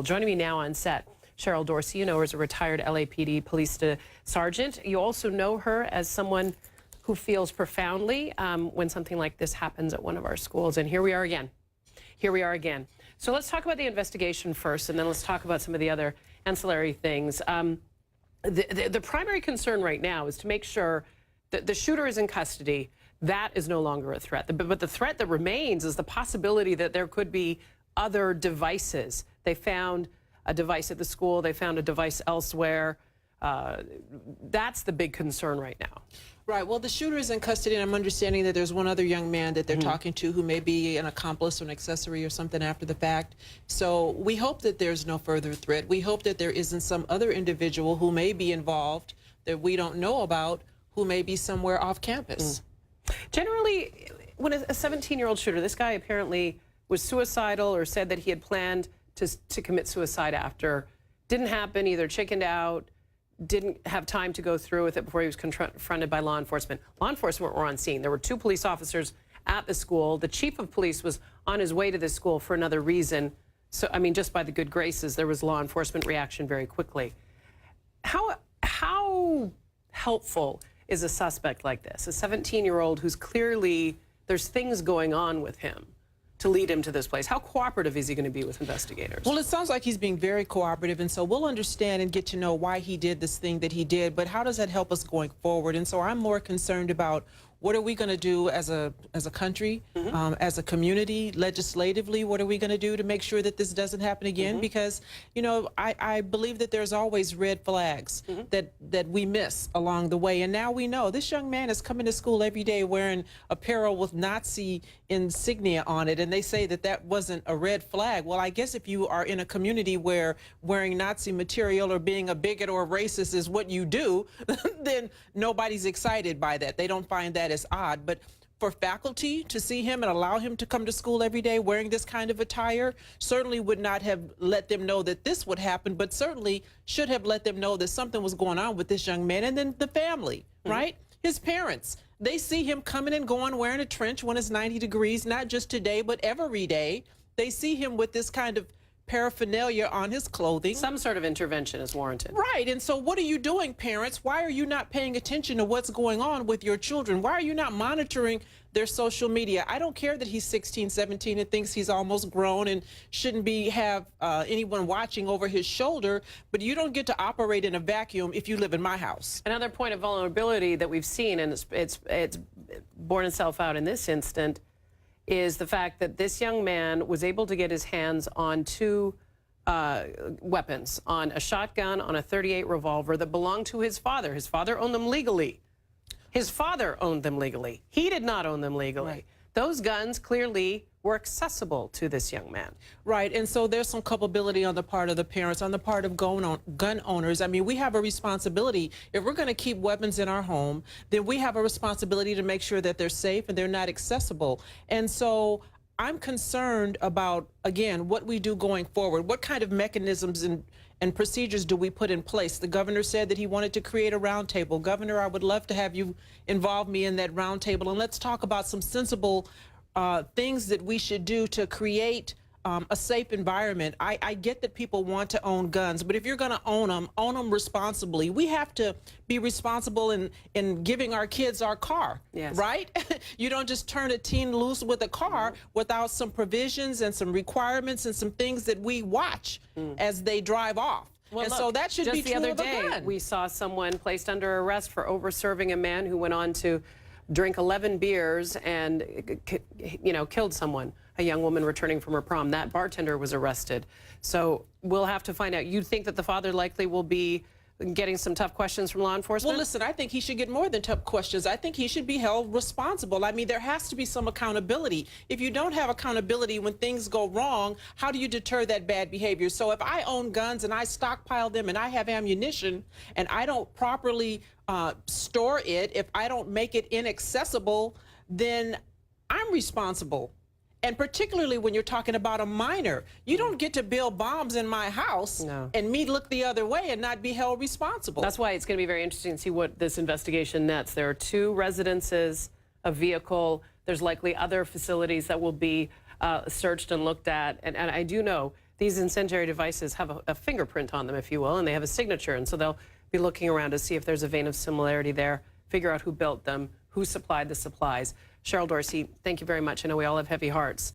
Well, joining me now on set, Cheryl Dorsey. You know her as a retired LAPD police sergeant. You also know her as someone who feels profoundly when something like this happens at one of our schools. And here we are again. Here we are again. So let's talk about the investigation first, and then let's talk about some of the other ancillary things. The primary concern right now is to make sure that the shooter is in custody. That is no longer a threat. But the threat that remains is the possibility that there could be other devices. They found a device at the school. They found a device elsewhere. That's the big concern right now. Right. Well, the shooter is in custody, and I'm understanding that there's one other young man that they're talking to who may be an accomplice or an accessory or something after the fact. So we hope that there's no further threat. We hope that there isn't some other individual who may be involved that we don't know about, who may be somewhere off campus. Generally, when a 17-year-old shooter, this guy apparently was suicidal or said that he had planned to commit suicide after. Didn't happen, either chickened out, didn't have time to go through with it before he was confronted by law enforcement. Law enforcement were on scene. There were 2 police officers at the school. The chief of police was on his way to the school for another reason. So, I mean, just by the good graces, there was law enforcement reaction very quickly. How helpful is a suspect like this, a 17-year-old who's clearly, there's things going on with him to lead him to this place? How cooperative is he going to be with investigators? Well, it sounds like he's being very cooperative, and so we'll understand and get to know why he did this thing that he did, but how does that help us going forward? And so I'm more concerned about what are we going to do as a country, as a community, legislatively? What are we going to do to make sure that this doesn't happen again? Because, you know, I believe that there's always red flags that we miss along the way. And now we know this young man is coming to school every day wearing apparel with Nazi insignia on it, and they say that that wasn't a red flag. Well, I guess if you are in a community where wearing Nazi material or being a bigot or a racist is what you do, then nobody's excited by that. They don't find that as odd. But for faculty to see him and allow him to come to school every day wearing this kind of attire certainly would not have let them know that this would happen, but certainly should have let them know that something was going on with this young man. And then the family, right? His parents, they see him coming and going wearing a trench when it's 90 degrees, not just today, but every day. They see him with this kind of paraphernalia on his clothing. Some sort of intervention is warranted. Right. And so what are you doing, parents? Why are you not paying attention to what's going on with your children? Why are you not monitoring their social media? I don't care that he's 16, 17 and thinks he's almost grown and shouldn't have anyone watching over his shoulder, but you don't get to operate in a vacuum if you live in my house. Another point of vulnerability that we've seen, and it's borne itself out in this instant, is the fact that this young man was able to get his hands on 2 weapons, on a shotgun, on a .38 revolver that belonged to his father. His father owned them legally. His father owned them legally. He did not own them legally. Right. Those guns clearly were accessible to this young man. Right, and so there's some culpability on the part of the parents, on the part of gun owners. I mean, we have a responsibility. If we're going to keep weapons in our home, then we have a responsibility to make sure that they're safe and they're not accessible. And so I'm concerned about, again, what we do going forward. What kind of mechanisms and procedures do we put in place? The governor said that he wanted to create a roundtable. Governor, I would love to have you involve me in that roundtable, and let's talk about some sensible things that we should do to create a safe environment. I get that people want to own guns, but if you're going to own them responsibly. We have to be responsible in giving our kids our car, right? You don't just turn a teen loose with a car without some provisions and some requirements and some things that we watch as they drive off. Well, and look, so that should be true of a gun. Just the other day, we saw someone placed under arrest for over-serving a man who went on to drink 11 beers and, killed someone, a young woman returning from her prom. That bartender was arrested. So we'll have to find out. You think that the father likely will be getting some tough questions from law enforcement? Well, listen, I think he should get more than tough questions. I think he should be held responsible. I mean, there has to be some accountability. If you don't have accountability when things go wrong, how do you deter that bad behavior? So if I own guns and I stockpile them and I have ammunition and I don't properly store it, if I don't make it inaccessible, then I'm responsible. And particularly when you're talking about a minor, you don't get to build bombs in my house and me look the other way and not be held responsible. That's why it's going to be very interesting to see what this investigation nets. There are 2 residences, a vehicle. There's likely other facilities that will be searched and looked at. And I do know these incendiary devices have a fingerprint on them, if you will, and they have a signature. And so they'll be looking around to see if there's a vein of similarity there, figure out who built them, who supplied the supplies. Cheryl Dorsey, thank you very much. I know we all have heavy hearts.